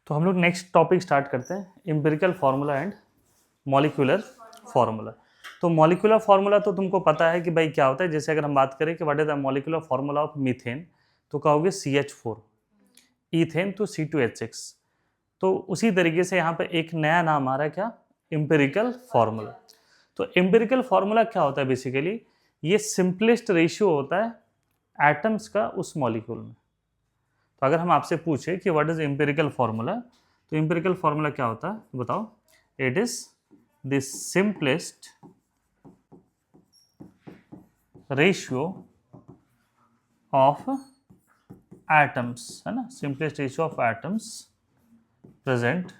तो हम लोग नेक्स्ट टॉपिक स्टार्ट करते हैं, empirical formula and molecular formula. तो मॉलिक्यूलर फार्मूला तो तुमको पता है कि भाई क्या होता है। जैसे अगर हम बात करें कि what is the molecular formula of methane, तो कहोगे CH4, ईथेन तो C2H6। तो उसी तरीके से यहाँ पे एक नया नाम आ रहा है, क्या, एम्पिरिकल फार्मूला। तो एम्पिरिकल फार्मूला क्या होता है, बेसिकली ये सिंपलेस्ट रेशियो होता है एटम्स का उस मॉलिक्यूल में। तो अगर हम आपसे पूछे कि व्हाट इज एम्पिरिकल फार्मूला, तो एम्पिरिकल फार्मूला क्या होता है, तो बताओ। It is the simplest ratio of atoms, है ना, simplest ratio of atoms present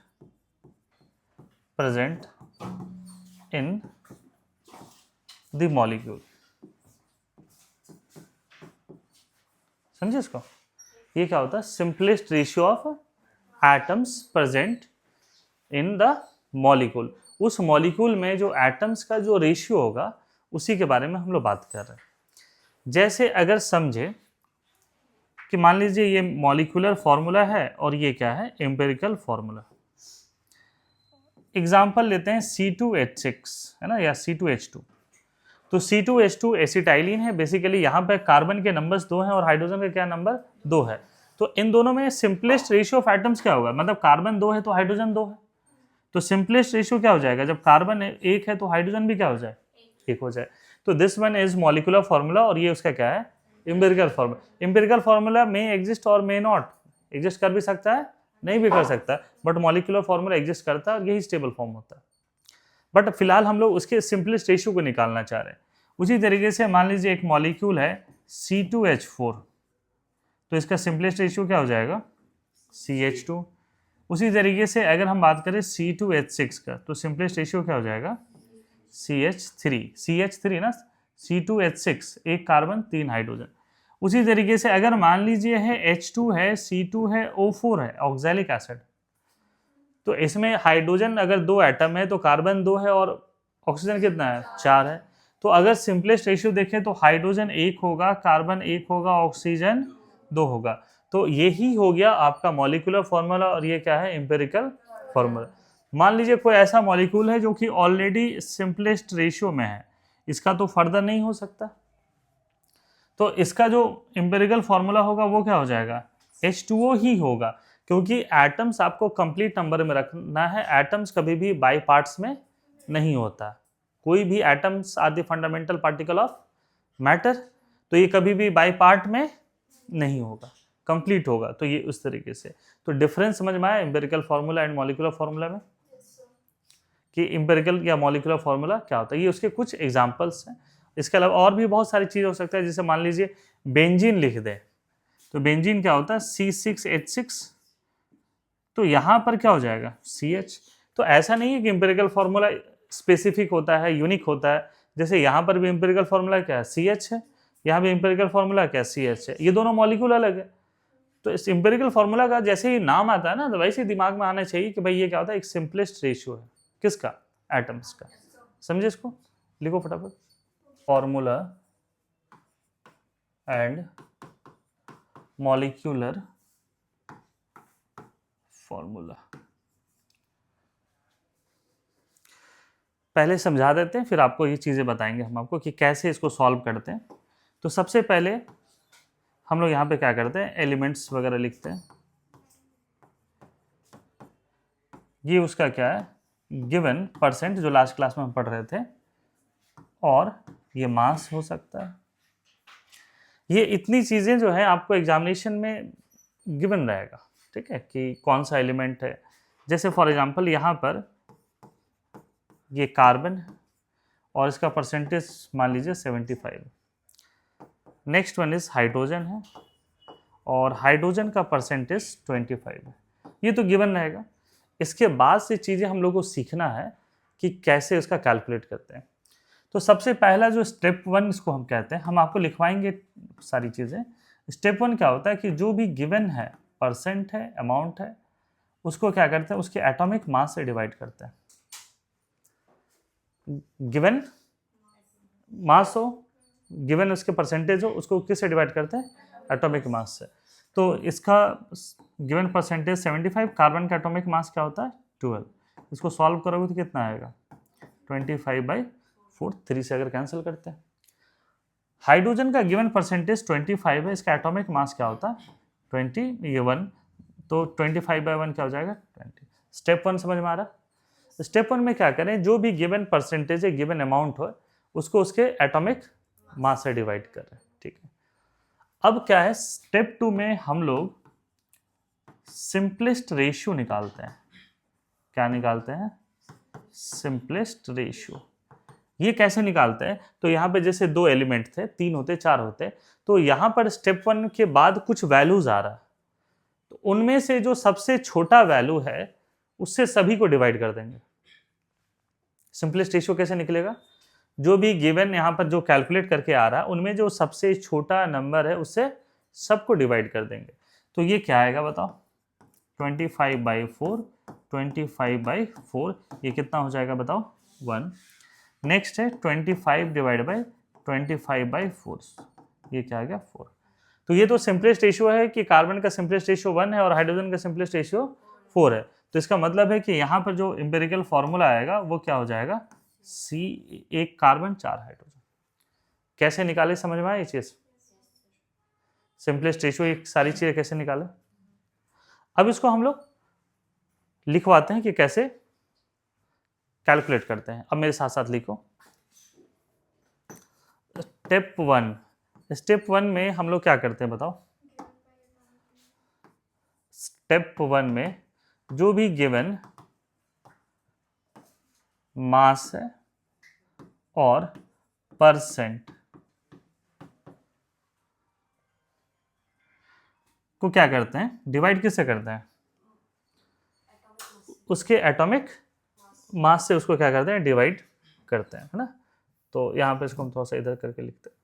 in the molecule. समझे इसको? ये क्या होता है, simplest ratio of atoms present in the molecule. उस मॉलिक्यूल में जो एटम्स का जो रेशियो होगा उसी के बारे में हम लोग बात कर रहे हैं। जैसे अगर समझे कि मान लीजिए ये मॉलिक्यूलर फार्मूला है और ये क्या है, एम्पिरिकल फार्मूला। एग्जांपल लेते हैं C2H6, है ना, या C2H2। तो C2H2 एसिटाइलिन है। बेसिकली यहाँ पे कार्बन के नंबर्स 2 हैं और हाइड्रोजन का क्या नंबर 2 है। तो इन दोनों में सिंपलेस्ट रेशियो ऑफ एटम्स क्या होगा, मतलब कार्बन 2 है तो हाइड्रोजन 2 है। तो सिंपलेस्ट रेशियो क्या हो जाएगा, जब कार्बन 1 है तो हाइड्रोजन भी क्या हो जाए, 1 हो जाए। तो this one is molecular formula और ये उसका क्या है, एम्पिरिकल फार्मूला। एम्पिरिकल फार्मूला में एग्जिस्ट और मे नॉट एग्जिस्ट, कर भी सकता है, नहीं भी कर सकता, बट मॉलिक्यूलर फार्मूला एग्जिस्ट करता है और यही स्टेबल फॉर्म होता है। बट फिलहाल हम लोग उसके सिंपलेस्ट रेशियो को निकालना चाह रहे हैं। उसी तरीके से मान लीजिए एक मॉलिक्यूल है C2H4, तो इसका सिंपलेस्ट रेशियो क्या हो जाएगा, CH2। उसी तरीके से अगर हम बात करें C2H6 का, तो सिंपलेस्ट रेशियो क्या हो जाएगा, CH3 ना, C2H6, एक कार्बन 3 हाइड्रोजन। उसी तरीके से अगर मान लीजिए है H2 है, C2 है, O4 है, ऑक्सैलिक एसिड। तो इसमें हाइड्रोजन अगर 2 एटम है तो कार्बन 2 है और ऑक्सीजन कितना है, 4 है। तो अगर सिंपलेस्ट रेशियो देखें तो हाइड्रोजन 1 होगा, कार्बन 1 होगा, ऑक्सीजन 2 होगा। तो यही हो गया आपका मॉलिक्यूलर फार्मूला और ये क्या है, एम्पिरिकल फार्मूला। मान लीजिए कोई ऐसा मॉलिक्यूल है जो कि ऑलरेडी सिंपलेस्ट रेशियो में है, इसका तो फर्दर नहीं हो सकता। तो इसका जो एम्पिरिकल फार्मूला होगा वो क्या हो जाएगा, H2O ही होगा, क्योंकि एटम्स आपको कंप्लीट नंबर में रखना है। एटम्स कभी भी बाई पार्ट्स में नहीं होता। कोई भी atoms are the fundamental particle of matter, तो ये कभी भी बाई पार्ट में नहीं होगा, कंप्लीट होगा। तो ये उस तरीके से, तो डिफरेंस समझ में आया empirical formula and molecular formula में, कि एम्पिरिकल या मॉलिक्यूलर फार्मूला क्या होता है। ये उसके कुछ एग्जांपल्स हैं। इसके अलावा और भी बहुत सारी चीज़ हो सकता है, जैसे मान लीजिए बेंजीन लिख दें, तो बेंजीन क्या होता है, C6H6, तो यहाँ पर क्या हो जाएगा, CH। तो ऐसा नहीं है कि एम्पिरिकल फार्मूला स्पेसिफिक होता है, यूनिक होता है। जैसे यहाँ पर भी एम्पिरिकल फार्मूला क्या है, CH है, यहाँ भी एम्पिरिकल फार्मूला क्या है, CH है। ये दोनों मॉलिक्यूल अलग है। तो इस एम्पिरिकल फार्मूला का जैसे ही नाम आता है ना, तो वैसे ही दिमाग में आना चाहिए कि भाई ये क्या होता है, एक सिंपलेस्ट रेशियो है, किसका, एटम्स का। समझे इसको, लिखो फटाफट, फार्मूला एंड मॉलिक्यूलर फार्मूला। पहले समझा देते हैं, फिर आपको ये चीज़ें बताएंगे हम आपको कि कैसे इसको सॉल्व करते हैं। तो सबसे पहले हम लोग यहाँ पे क्या करते हैं, एलिमेंट्स वगैरह लिखते हैं। ये उसका क्या है, गिवन परसेंट, जो लास्ट क्लास में हम पढ़ रहे थे, और ये मास हो सकता है। ये इतनी चीज़ें जो है आपको एग्जामिनेशन में गिवन रहेगा, ठीक है, कि कौन सा एलिमेंट है। जैसे फॉर एग्जांपल यहाँ पर ये कार्बन है और इसका परसेंटेज मान लीजिए 75। नेक्स्ट वन इज हाइड्रोजन है और हाइड्रोजन का परसेंटेज 25 है। ये तो गिवन रहेगा। इसके बाद से चीज़ें हम लोग को सीखना है कि कैसे उसका कैलकुलेट करते हैं। तो सबसे पहला जो स्टेप 1 इसको हम कहते हैं, हम आपको लिखवाएंगे सारी चीज़ें। स्टेप 1 क्या होता है कि जो भी गिवन है, परसेंट है, अमाउंट है, उसको क्या करते हैं, उसके एटॉमिक मास से डिवाइड करते हैं। गिवन मास हो, गिवन उसके परसेंटेज हो, उसको किससे डिवाइड करते हैं, एटॉमिक मास से। तो इसका गिवन परसेंटेज 75, कार्बन का एटॉमिक मास क्या होता है 12। इसको सॉल्व करोगे तो कितना आएगा 25/4, 3 से अगर कैंसिल करते हैं। हाइड्रोजन का गिवन परसेंटेज 25 है, इसका एटॉमिक मास क्या होता है 20, ये 1, तो 25/1 क्या हो जाएगा 20। स्टेप 1 समझ में आ रहा। स्टेप 1 में क्या करें, जो भी गिवन परसेंटेज है, गिवन अमाउंट हो, उसको उसके एटॉमिक मास से डिवाइड कर रहे हैं, ठीक है। अब क्या है, स्टेप 2 में हम लोग सिंपलेस्ट रेशियो निकालते हैं। क्या निकालते हैं, सिंपलेस्ट रेशियो। ये कैसे निकालते हैं, तो यहाँ पे जैसे 2 एलिमेंट थे, 3 होते 4 होते, तो यहाँ पर स्टेप 1 के बाद कुछ वैल्यूज आ रहा है, तो उनमें से जो सबसे छोटा वैल्यू है उससे सभी को डिवाइड कर देंगे। सिंपलेस्ट रेशियो कैसे निकलेगा, जो भी गिवन यहाँ पर जो कैलकुलेट करके आ रहा है उनमें जो सबसे छोटा नंबर है उससे सबको डिवाइड कर देंगे। तो ये क्या आएगा बताओ, 25/4, 25/4, ये कितना हो जाएगा बताओ 1। नेक्स्ट है 25/25/4, ये क्या आ गया 4। तो ये तो सिंपलेस्ट रेशियो है कि कार्बन का सिंपलेस्ट रेशियो 1 है और हाइड्रोजन का सिंपलेस्ट रेशियो 4 है। तो इसका मतलब है कि यहाँ पर जो एम्पिरिकल फॉर्मूला आएगा वो क्या हो जाएगा, C, 1 कार्बन 4 हाइड्रोजन। कैसे निकाले, समझ में आया ये चीज, सिंपलेस्ट रेशियो, एक सारी चीजें कैसे निकाले। अब इसको हम लोग लिखवाते हैं कि कैसे कैलकुलेट करते हैं। अब मेरे साथ साथ लिखो, स्टेप 1। स्टेप 1 में हम लोग क्या करते हैं बताओ, स्टेप 1 में जो भी गिवन मास है और परसेंट को क्या करते हैं, डिवाइड किससे करते हैं, उसके एटॉमिक मास से उसको क्या करते हैं, डिवाइड करते हैं, है ना। तो यहां पे इसको हम थोड़ा सा इधर करके लिखते हैं,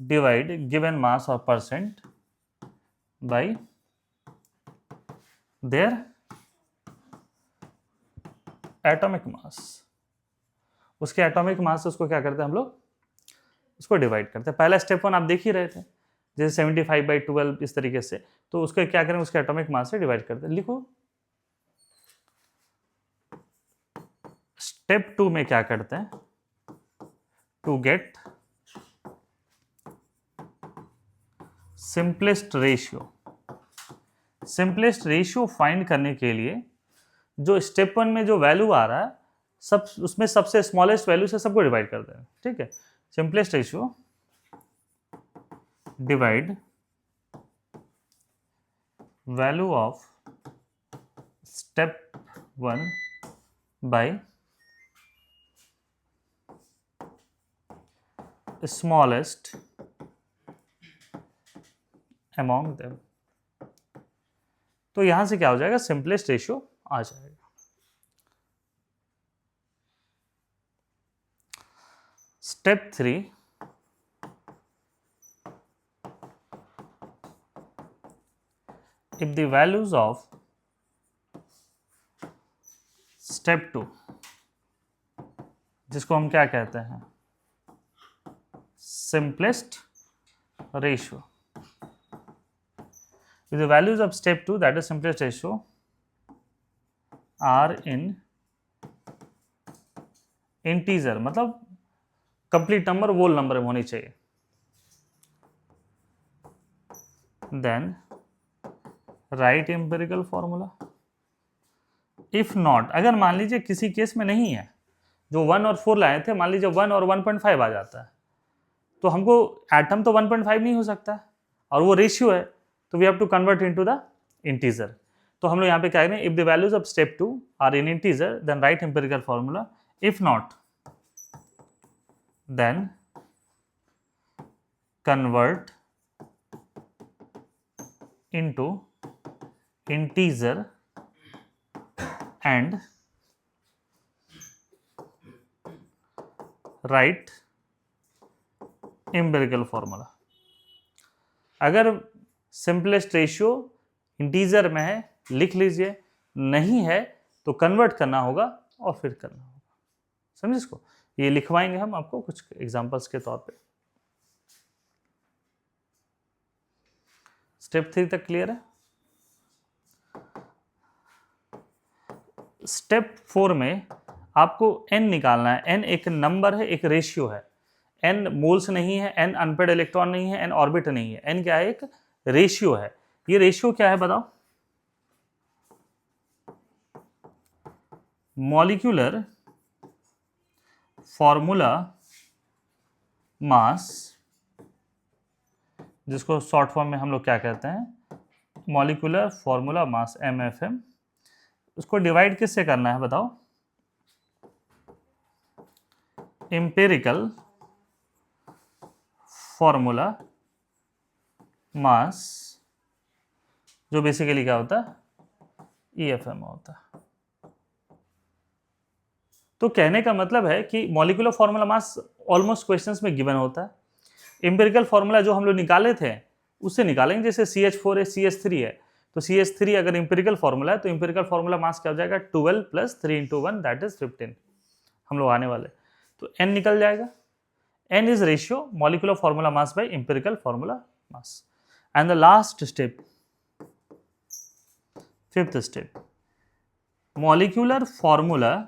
डिवाइड गिवन मास और परसेंट बाय देयर एटॉमिक मास। उसके एटॉमिक मास से उसको क्या करते हैं हम लोग, उसको डिवाइड करते हैं। पहला स्टेप 1 आप देख ही रहे थे, जैसे 75/12 इस तरीके से, तो उसको क्या करें, उसके एटॉमिक मास से डिवाइड करते हैं। लिखो स्टेप 2 में क्या करते हैं, to get simplest ratio. Simplest ratio find करने के लिए जो स्टेप 1 में जो वैल्यू आ रहा है सब उसमें सबसे स्मॉलेस्ट वैल्यू से सबको डिवाइड कर दें, ठीक है। Simplest ratio divide value of step 1 by smallest among them. तो यहां से क्या हो जाएगा, सिंपलेस्ट रेशियो आ जाएगा। Step 3, if the values of step 2, जिसको हम क्या कहते हैं, simplest ratio, if the values of step 2, that is simplest ratio, are in integer, मतलब कंप्लीट नंबर, वोल नंबर होनी चाहिए, then right empirical formula. If not, अगर मान लीजिए किसी केस में नहीं है, जो 1 और 4 लाए थे, मान लीजिए 1 और 1.5 आ जाता है, तो हमको एटम तो 1.5 नहीं हो सकता है और वो रेशियो है, तो we have to convert into the integer. तो हम लोग यहाँ पे क्या करें, if the values of step 2 are in integer then write empirical formula, if not then convert into integer and write empirical formula। अगर सिंपलेस्ट रेशियो इंटीजर में है लिख लीजिए, नहीं है तो कन्वर्ट करना होगा और फिर करना होगा। समझे इसको, ये लिखवाएंगे हम आपको कुछ एग्जांपल्स के तौर पे। स्टेप 3 तक क्लियर है? स्टेप 4 में आपको n निकालना है। n एक नंबर है, एक रेशियो है। n मोल्स नहीं है, n अनपेड इलेक्ट्रॉन नहीं है, n ऑर्बिट नहीं है। n क्या है? एक रेशियो है। ये रेशियो क्या है बताओ? मॉलिक्यूलर फॉर्मूला मास, जिसको शॉर्ट फॉर्म में हम लोग क्या कहते हैं? मॉलिक्यूलर फॉर्मूला मास, MFM। उसको डिवाइड किससे करना है बताओ? एम्पिरिकल फॉर्मूला मास, जो बेसिकली क्या होता है? EFM होता है। तो कहने का मतलब है कि मॉलिक्यूलर फॉर्मूला मास ऑलमोस्ट क्वेश्चंस में गिवन होता है। एम्पिरिकल फॉर्मूला जो हम लोग निकाले थे उससे निकालेंगे, जैसे CH4 है, CH3 है, तो CH3 अगर एम्पिरिकल फॉर्मूला है तो एम्पिरिकल फॉर्मूला मास क्या हो जाएगा? 12 + 3 × 1 दैट इज 15। हम लोग आने वाले, तो n निकल जाएगा। n is ratio molecular formula mass by empirical formula mass. And the last step, 5th step, molecular formula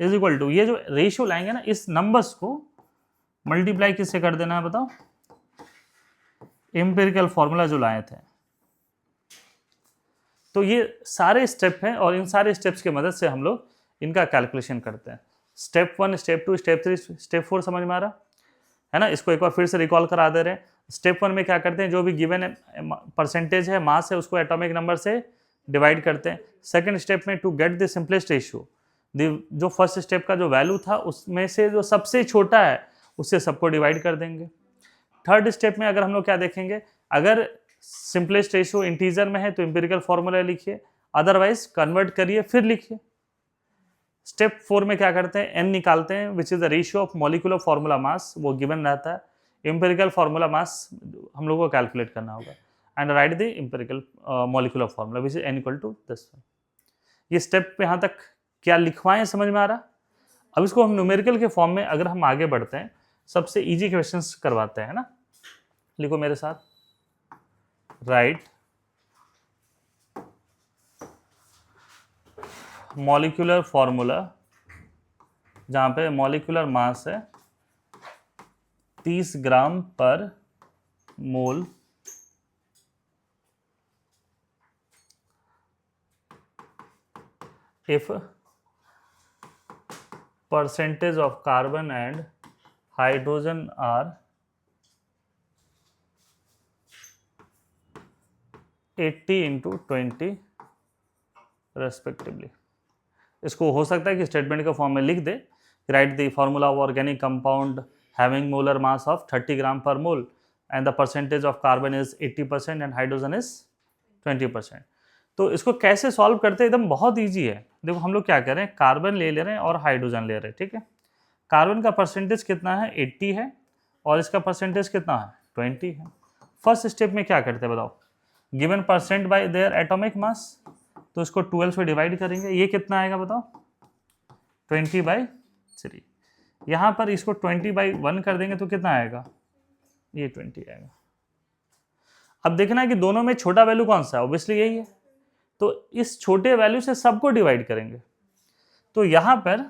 is equal to, ये जो रेशियो लाएंगे ना, इस नंबर्स को मल्टीप्लाई किससे कर देना है बताओ? एम्पिरिकल फॉर्मूला जो लाए थे। तो ये सारे स्टेप हैं और इन सारे स्टेप्स की मदद से हम लोग इनका कैलकुलेशन करते हैं। स्टेप 1, स्टेप 2, स्टेप 3, स्टेप 4 समझ में आ रहा है ना? इसको एक बार फिर से रिकॉल करा दे रहे हैं। स्टेप 1 में क्या करते हैं? जो भी गिवन परसेंटेज है, मास है, उसको एटॉमिक नंबर से डिवाइड करते हैं। सेकंड स्टेप में to get the simplest ratio, जो फर्स्ट स्टेप का जो वैल्यू था उसमें से जो सबसे छोटा है उससे सबको डिवाइड कर देंगे। थर्ड स्टेप में अगर हम लोग क्या देखेंगे, अगर सिंपलेस्ट रेशियो इंटीजर में है तो एम्पिरिकल फॉर्मूला लिखिए, अदरवाइज कन्वर्ट करिए फिर लिखिए। स्टेप 4 में क्या करते हैं? n निकालते हैं, which is the ratio of molecular formula मास, वो गिवन रहता है। एम्पिरिकल फॉर्मूला मास हम लोग को कैलकुलेट करना होगा, and right the empirical molecular formula which is n = this। ये स्टेप पे यहाँ तक क्या लिखवाएं, समझ में आ रहा? अब इसको हम न्यूमेरिकल के फॉर्म में अगर हम आगे बढ़ते हैं, सबसे इजी क्वेश्चंस करवाते हैं ना। लिखो मेरे साथ, राइट मॉलिक्यूलर फॉर्मूला, जहां पे मॉलिक्यूलर मास है 30 gram per mole, if percentage of carbon and hydrogen are 80 × 20 respectively. इसको हो सकता है कि स्टेटमेंट के फॉर्म में लिख दे, write the formula of organic compound having molar mass of 30 gram per mole and the percentage of carbon is 80% and hydrogen is 20%। तो इसको कैसे सॉल्व करते हैं? एकदम बहुत ईजी है। देखो हम लोग क्या कर रहे हैं, कार्बन ले रहे हैं और हाइड्रोजन ले रहे हैं, ठीक है। कार्बन का परसेंटेज कितना है? 80 है, और इसका परसेंटेज कितना है? 20 है। फर्स्ट स्टेप में क्या करते हैं बताओ? Given percent by their atomic mass, तो इसको 12 से डिवाइड करेंगे। ये कितना आएगा बताओ? 20/3। यहाँ पर इसको 20/1 कर देंगे तो कितना आएगा? ये 20 आएगा। अब देखना है कि दोनों में छोटा वैल्यू कौन सा है, ऑब्वियसली यही है, तो इस छोटे वैल्यू से सबको डिवाइड करेंगे। तो यहाँ पर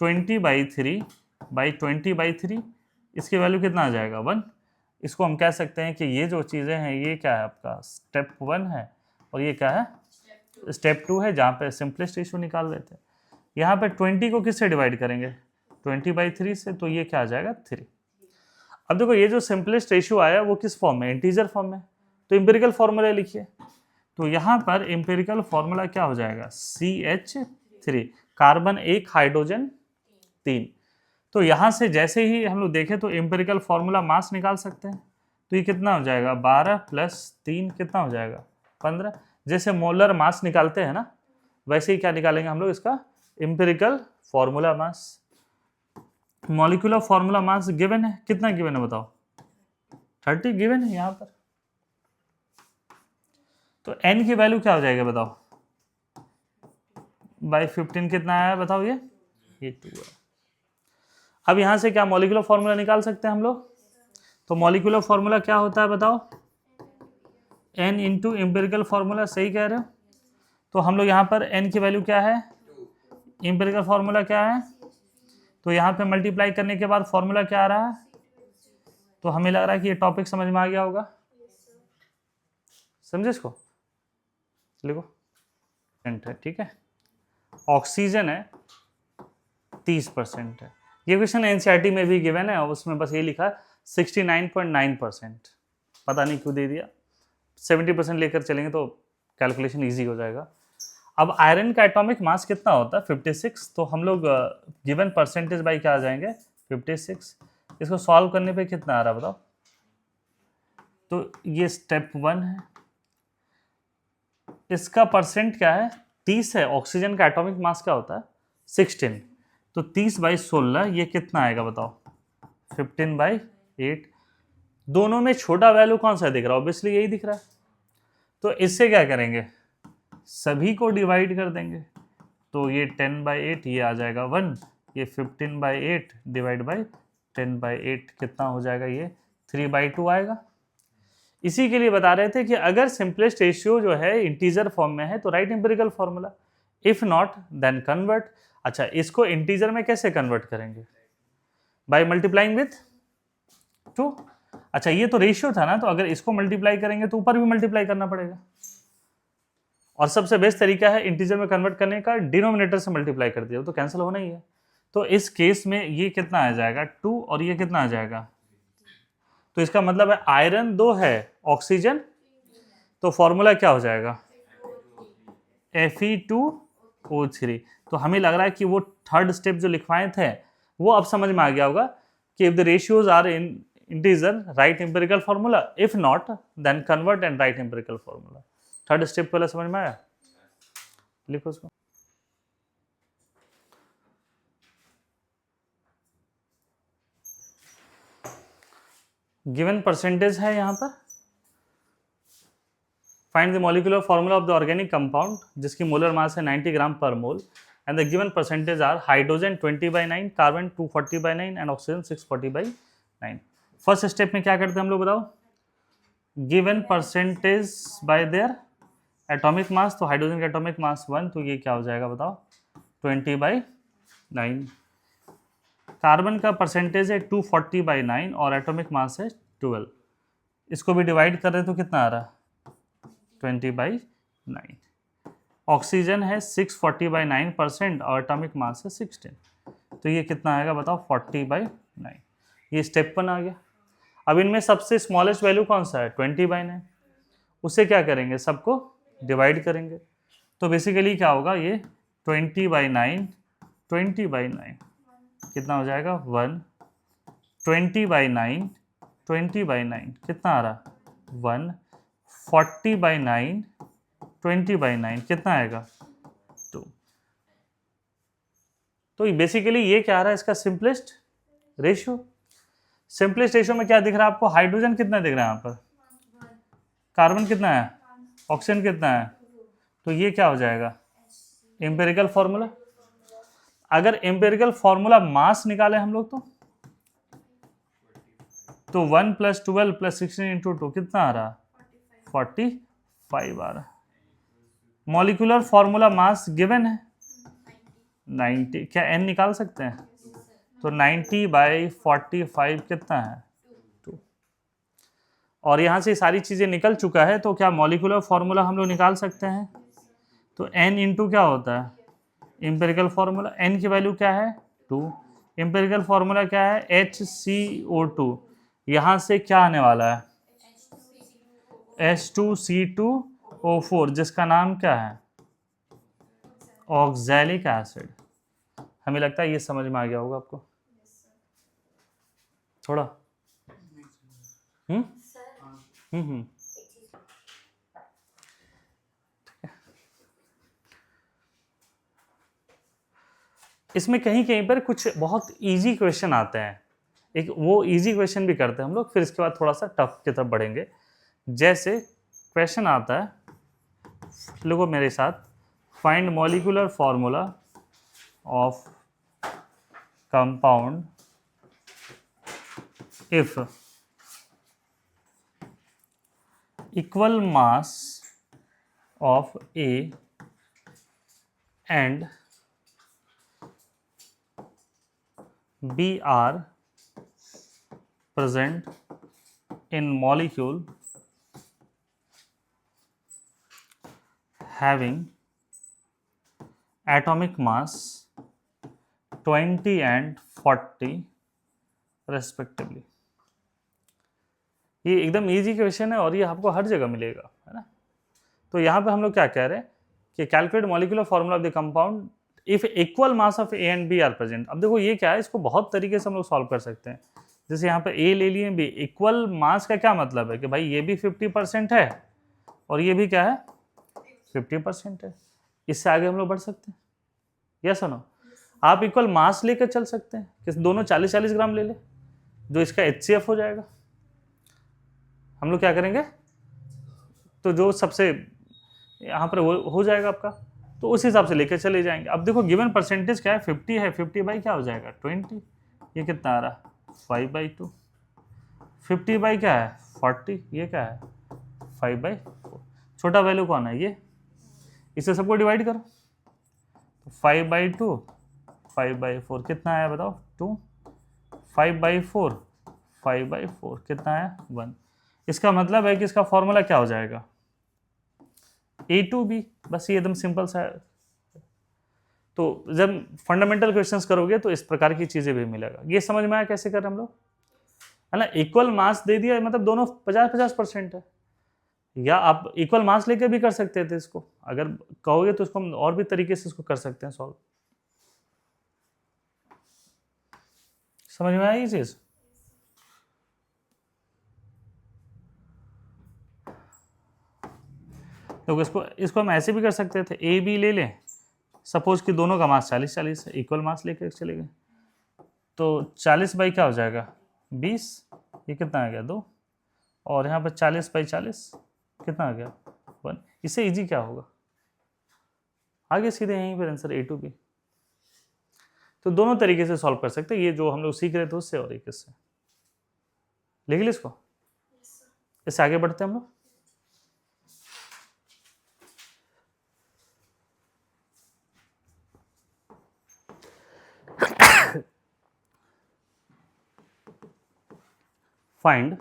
20/3 इसकी वैल्यू कितना आ जाएगा? 1। इसको हम कह सकते हैं कि ये जो चीज़ें हैं ये क्या है आपका? स्टेप 1 है, और ये क्या है? स्टेप 2 है, जहाँ पे सिंपलेस्ट रेशियो निकाल लेते हैं। यहाँ पे 20 को किससे डिवाइड करेंगे? 20/3 से, तो ये क्या आ जाएगा? 3। अब देखो ये जो सिंपलेस्ट रेशियो आया वो किस फॉर्म में? इंटीजर फॉर्म में। तो एम्पिरिकल फॉर्मूला लिखिए। तो यहाँ पर एम्पिरिकल फॉर्मूला क्या हो जाएगा? CH3, carbon 1, hydrogen 3। तो यहाँ से जैसे ही हम लोग देखें तो एम्पिरिकल फॉर्मूला मास निकाल सकते हैं। तो ये कितना हो जाएगा? 12 + 3 कितना हो जाएगा? 15। जैसे मोलर मास निकालते हैं ना, वैसे ही क्या निकालेंगे हम लोग? इसका एम्पिरिकल फॉर्मूला मास। मॉलिक्यूलर फॉर्मूला मास गिवन है, कितना गिवन है बताओ? 30 गिवन है यहाँ पर। तो n की वैल्यू क्या हो जाएगा बताओ? बाई 15 कितना आया बताओ? ये 2 है। अब यहाँ से क्या मॉलिक्यूलर फॉर्मूला निकाल सकते हैं हम लोग? तो मॉलिक्यूलर फॉर्मूला क्या होता है बताओ? n इंटू एम्पेरिकल फॉर्मूला, सही कह रहे हो। तो हम लोग यहाँ पर n की वैल्यू क्या है, एम्पेरिकल फॉर्मूला क्या है, तो यहाँ पे मल्टीप्लाई करने के बाद फॉर्मूला क्या आ रहा है। तो हमें लग रहा है कि ये टॉपिक समझ में आ गया होगा, समझे इसको, लिखो। ठीक है, ऑक्सीजन है 30% है। ये क्वेश्चन एनसीईआरटी में भी गिवन है, उसमें बस ये लिखा 69.9%, पता नहीं क्यों दे दिया। 70% लेकर चलेंगे तो कैलकुलेशन इजी हो जाएगा। अब आयरन का एटॉमिक मास कितना होता है 56, तो हम लोग गिवन परसेंटेज बाई क्या आ जाएंगे 56। इसको सॉल्व करने पे कितना आ रहा है बताओ। तो ये स्टेप 1 है, इसका परसेंट क्या है 30 है, ऑक्सीजन का एटॉमिक मास क्या होता है 16, तो 30/16 ये कितना आएगा बताओ 15/8। दोनों में छोटा वैल्यू कौन सा दिख रहा है, ऑब्वियसली यही दिख रहा है। तो इससे क्या करेंगे, सभी को डिवाइड कर देंगे, तो ये 10/8 ये आ जाएगा 1, ये 15/8 डिवाइड बाई 10/8 कितना हो जाएगा, ये 3/2 आएगा। इसी के लिए बता रहे थे कि अगर सिंपलेस्ट रेशियो जो है इंटीजर फॉर्म में है तो write empirical formula, if not then convert. अच्छा, इसको इंटीजर में कैसे कन्वर्ट करेंगे, बाय मल्टीप्लाइंग विथ 2। अच्छा, ये तो रेशियो था ना, तो अगर इसको मल्टीप्लाई करेंगे तो ऊपर भी मल्टीप्लाई करना पड़ेगा, और सबसे बेस्ट तरीका है इंटीजर में कन्वर्ट करने का, डिनोमिनेटर से मल्टीप्लाई कर दिया तो कैंसिल होना ही है। तो इस केस में ये कितना आ जाएगा 2, और ये कितना आ जाएगा, तो इसका मतलब है आयरन 2 है, ऑक्सीजन, तो फॉर्मूला क्या हो जाएगा Fe2O3। तो हमें लग रहा है कि वो थर्ड स्टेप जो लिखवाए थे वो अब समझ में आ गया होगा कि if the ratios are in integer write empirical formula, if not then convert and write empirical formula. Third step पहले समझ में आया, लिखो उसको। गिवन परसेंटेज है यहाँ पर, find the molecular formula of the organic compound जिसकी मोलर मास है 90 gram per mole, and the given percentage are hydrogen 20/9, carbon 240/9 and oxygen 640/9। First step में क्या करते हैं हम लोग बताओ, given percentage by their atomic mass, तो हाइड्रोजन का एटॉमिक मास 1, तो ये क्या हो जाएगा बताओ 20/9। कार्बन का परसेंटेज है 240/9 और एटॉमिक मास है 12, इसको भी डिवाइड कर रहे तो कितना आ रहा है 20/9। ऑक्सीजन है 640/9% और एटॉमिक मास है 16, तो ये कितना आएगा बताओ 40/9। ये स्टेप 1 आ गया। अब इनमें सबसे स्मॉलेस्ट वैल्यू कौन सा है 20/9, उसे क्या करेंगे सबको डिवाइड करेंगे, तो बेसिकली क्या होगा ये 20/9 20/9 कितना हो जाएगा 1, 20/9 20/9 कितना आ रहा 1, 40/9 20/9 कितना आएगा 2। तो बेसिकली ये क्या आ रहा है इसका सिंपलेस्ट रेशियो। सिंपलेस्ट रेशियो में क्या दिख रहा है आपको, हाइड्रोजन कितना दिख रहा है यहाँ पर, कार्बन कितना है, ऑक्सीजन कितना है, तो ये क्या हो जाएगा एम्पिरिकल फॉर्मूला। अगर एम्पिरिकल फॉर्मूला मास निकाले हम लोग तो 1 + 12 + 16 × 2 कितना आ रहा 45 आ रहा। मॉलिक्यूलर फॉर्मूला मास गिवन है 90, क्या n निकाल सकते हैं, तो 90/45 कितना है 2। और यहाँ से सारी चीज़ें निकल चुका है, तो क्या मॉलिक्यूलर फॉर्मूला हम लोग निकाल सकते हैं, तो n इंटू क्या होता है एम्पिरिकल फॉर्मूला, n की वैल्यू क्या है 2, एम्पिरिकल फॉर्मूला क्या है HCO2, यहाँ से क्या आने वाला है H2C2O4 जिसका नाम क्या है ऑक्सैलिक एसिड। हमें लगता है ये समझ में आ गया होगा आपको थोड़ा। हम्म इसमें कहीं कहीं पर कुछ बहुत इजी क्वेश्चन आते हैं, एक वो इजी क्वेश्चन भी करते हैं हम लोग, फिर इसके बाद थोड़ा सा टफ की तरफ बढ़ेंगे। जैसे क्वेश्चन आता है, लोगों मेरे साथ, find molecular formula of compound equal mass of A and B are present in molecule having atomic mass 20 and 40 respectively. ये एकदम इजी क्वेश्चन है और ये आपको हर जगह मिलेगा, है ना। तो यहाँ पे हम लोग क्या कह रहे हैं कि calculate molecular formula of the compound if equal mass of A and B are present. अब देखो ये क्या है, इसको बहुत तरीके से हम लोग सॉल्व कर सकते हैं। जैसे यहाँ पे ए ले लिए, बी, इक्वल मास का क्या मतलब है कि भाई ये भी 50% है और ये भी क्या है 50% है। इससे आगे हम लोग बढ़ सकते हैं, यस और नो। आप इक्वल मास लेकर चल सकते हैं कि दोनों 40-40 ग्राम ले ले, जो इसका HCF हो जाएगा। हम लोग क्या करेंगे, तो जो सबसे यहाँ पर हो जाएगा आपका, तो उस हिसाब से लेकर चले जाएंगे। अब देखो गिवन परसेंटेज क्या है, 50 है, 50 बाई क्या हो जाएगा 20, ये कितना आ रहा 5/2, 50 बाई क्या है 40, ये क्या है 5/4। छोटा वैल्यू कौन है ये, इसे सबको डिवाइड करो, तो 5/2 5/4 कितना आया बताओ 2, 5/4 5/4 कितना आया 1। इसका मतलब है कि इसका फॉर्मूला क्या हो जाएगा A2B। बस ये एकदम सिंपल सा है। तो जब फंडामेंटल क्वेश्चंस करोगे तो इस प्रकार की चीजें भी मिलेगा। ये समझ में आया कैसे कर रहे हम लोग, है ना। इक्वल मास दे दिया मतलब दोनों 50-50% है, या आप इक्वल मास लेके भी कर सकते थे इसको, अगर कहोगे तो इसको हम और भी तरीके से इसको कर सकते हैं सॉल्व। समझ में आई ये चीज। तो इसको हम ऐसे भी कर सकते थे, ए बी ले लें, सपोज कि दोनों का मास 40-40 है, इक्वल मास लेके चले गए, तो 40 बाई क्या हो जाएगा 20, ये कितना आ गया 2, और यहाँ पर 40/40 कितना आ गया 1। इससे इजी क्या होगा, आगे सीधे यहीं पर आंसर A2B। तो दोनों तरीके से सॉल्व कर सकते हैं, ये जो हम लोग सीख रहे थे उससे और एक इससे। लिख ली इसको, इससे आगे बढ़ते हैं हम लोग। Find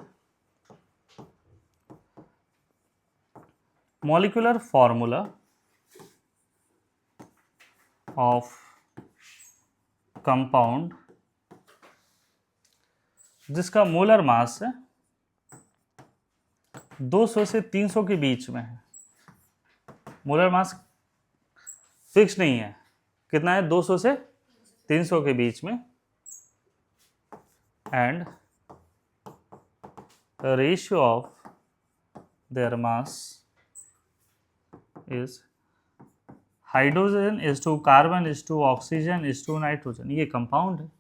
molecular formula of compound जिसका मोलर मास 200 से 300 के बीच में है। मोलर मास फिक्स नहीं है, कितना है 200 से 300 के बीच में, and ratio of their mass is hydrogen is to carbon is to oxygen is to nitrogen. ये कंपाउंड है,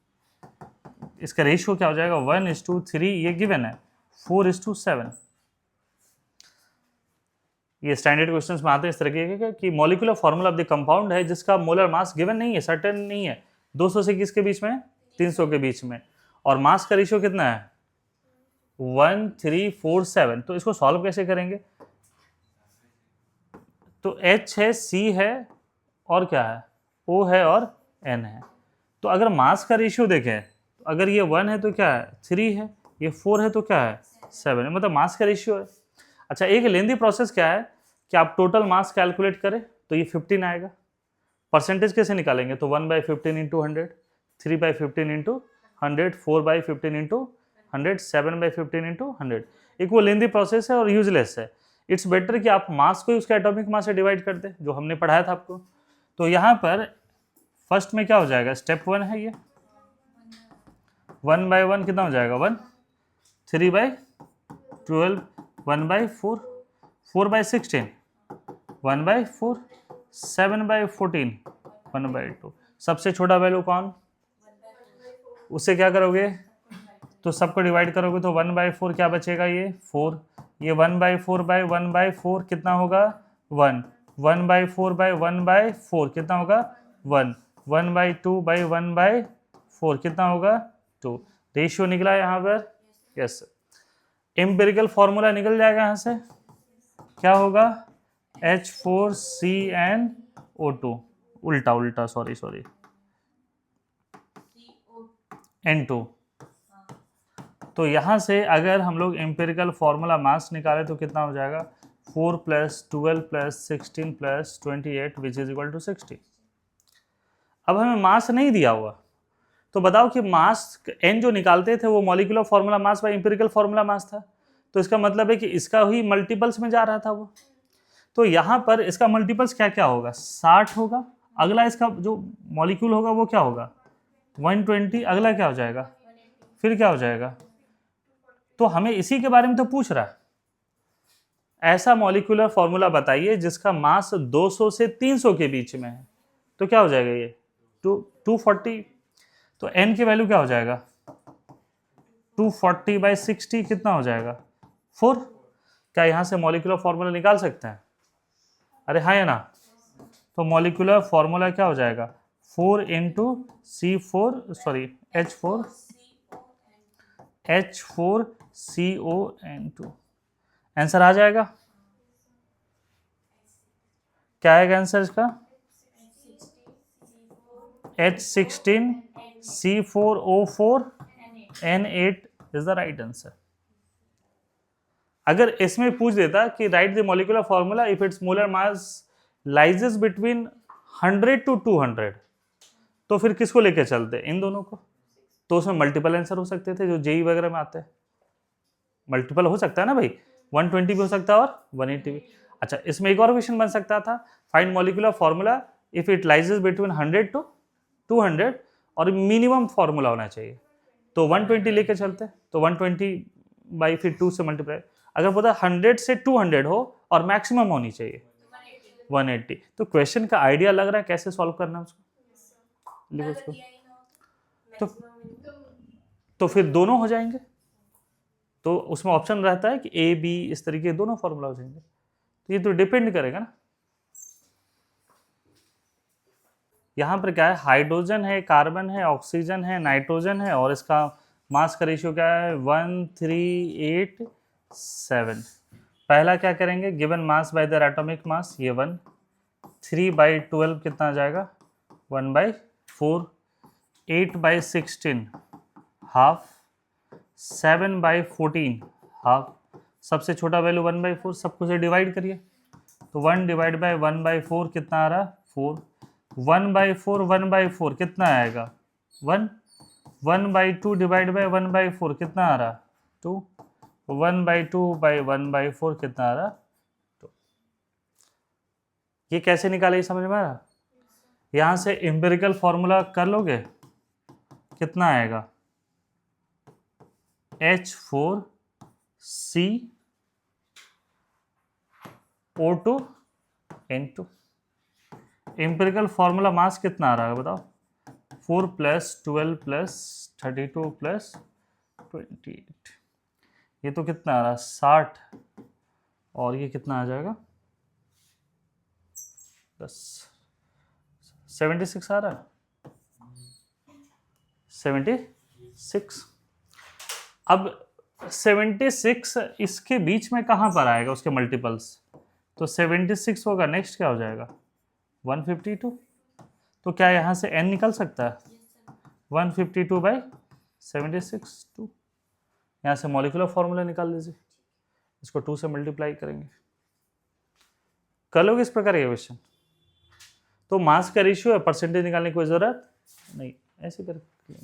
इसका रेशियो क्या हो जाएगा 1:3, ये गिवन है 4:7। ये स्टैंडर्ड क्वेश्चंस में आते हैं इस तरीके के कि molecular formula of the compound है जिसका मोलर मास गिवन नहीं है, सर्टेन नहीं है, 200 से किसके बीच में 300 के बीच में, और मास का रेशियो कितना है 1:347। तो इसको सॉल्व कैसे करेंगे, तो H है, C है और क्या है O है और N है। तो अगर मास का रेशियो देखें, तो अगर ये 1 है तो क्या है 3 है, ये 4 है तो क्या है 7 है, मतलब मास का रेशियो है। अच्छा, एक लेंदी प्रोसेस क्या है कि आप टोटल मास कैलकुलेट करें तो ये 15 आएगा। परसेंटेज कैसे निकालेंगे, तो 1/15 इंटू 100, 3/15 इंटू 100, 4/15 इंटू 100, 7/15 इंटू 100। एक वो लेंदी प्रोसेस है और यूजलेस है। इट्स बेटर कि आप मास को उसके एटॉमिक मास से डिवाइड कर दें, जो हमने पढ़ाया था आपको। तो यहाँ पर फर्स्ट में क्या हो जाएगा, स्टेप 1 है ये, 1/1 कितना हो जाएगा 1, 3/12, 1/4, 4/16, 1/4, 7/14, 1/2। सबसे छोटा वैल्यू कौन, उससे क्या करोगे, तो सबको डिवाइड करोगे तो 1/4 क्या बचेगा, ये 4, ये 1/4/1/4 कितना होगा 1, 1/4/1/4 कितना होगा 1, 1/2/1/4 कितना होगा 2। रेशियो निकला यहाँ पर, यस। एम्पिरिकल फॉर्मूला निकल जाएगा यहाँ से, क्या होगा H4CnO2, उल्टा सॉरी N2। तो यहाँ से अगर हम लोग एम्पिरिकल फॉर्मूला मास निकालें तो कितना हो जाएगा 4 + 12 + 16 + 28 विच इज इक्वल टू 60। अब हमें मास नहीं दिया हुआ, तो बताओ कि मास n जो निकालते थे वो molecular formula mass by empirical formula मास था, तो इसका मतलब है कि इसका ही मल्टीपल्स में जा रहा था वो। तो यहाँ पर इसका मल्टीपल्स क्या क्या होगा 60 होगा, अगला इसका जो मॉलिक्यूल होगा वो क्या होगा 120, अगला क्या हो जाएगा फिर क्या हो जाएगा। तो हमें इसी के बारे में तो पूछ रहा है, ऐसा मॉलिक्यूलर फॉर्मूला बताइए जिसका मास 200 से 300 के बीच में है, तो क्या हो जाएगा ये 240। तो n की वैल्यू क्या हो जाएगा 240/60 कितना हो जाएगा 4। क्या यहाँ से मॉलिक्यूलर फॉर्मूला निकाल सकते हैं, अरे हाँ या ना। तो मॉलिक्यूलर फॉर्मूला क्या हो जाएगा 4 × H4CO2। आंसर आ जाएगा, क्या आएगा आंसर इसका H16C4O4N8 is the right answer. अगर इसमें पूछ देता कि write the molecular formula if it's molar mass lies between 100 to 200, तो फिर किसको लेके चलते इन दोनों को, तो उसमें मल्टीपल आंसर हो सकते थे जो जेई वगैरह में आते हैं। मल्टीपल हो सकता है ना भाई, 120 भी हो सकता है और 180 भी। अच्छा, इसमें एक और क्वेश्चन बन सकता था, find molecular formula if it lies between 100 to 200 और मिनिमम फॉर्मूला होना चाहिए, तो 120 लेके चलते, तो 120 फिर 2 से मल्टीप्लाई। अगर पता 100 से 200 हो और मैक्सिमम होनी चाहिए 180। तो क्वेश्चन का आइडिया लग रहा है कैसे सॉल्व करना है उसको, लिखो उसको। तो फिर दोनों हो जाएंगे, तो उसमें ऑप्शन रहता है कि ए बी इस तरीके दोनों फॉर्मूला हो जाएंगे। तो ये तो डिपेंड करेगा ना, यहाँ पर क्या है हाइड्रोजन है, कार्बन है, ऑक्सीजन है, नाइट्रोजन है और इसका मास का रेशियो क्या है 1387। पहला क्या करेंगे given mass by their atomic मास, ये 1 3/12 कितना आ जाएगा 1/4, 8/16 हाफ, 7/14 हाफ, सबसे छोटा वैल्यू 1/4, सबको से डिवाइड करिए, तो 1 / 1/4 कितना आ रहा 4, 1/4 1/4 कितना आएगा 1, 1/2 / 1/4 कितना आ रहा 2, 1/2/1/4 कितना आ रहा 2। ये कैसे निकाले समझ में आ रहा, यहां से एम्पिरिकल फॉर्मूला कर लोगे कितना आएगा H4CO2N2। एम्पिरिकल फॉर्मूला मास कितना आ रहा है बताओ 4 + 12 + 32 + 28, ये तो कितना आ रहा है 60 और ये कितना आ जाएगा 10, 76 आ रहा है 76। अब 76 इसके बीच में कहाँ पर आएगा उसके मल्टीपल्स, तो 76 होगा नेक्स्ट क्या हो जाएगा 152। तो क्या यहाँ से n निकल सकता है 152/76 2, यहाँ से मॉलिक्यूलर फॉर्मूला निकाल लीजिए, इसको 2 से मल्टीप्लाई करेंगे, कर लोगे इस प्रकार ये क्वेश्चन। तो मास का रेशियो है, परसेंटेज निकालने की कोई जरूरत नहीं, ऐसे करके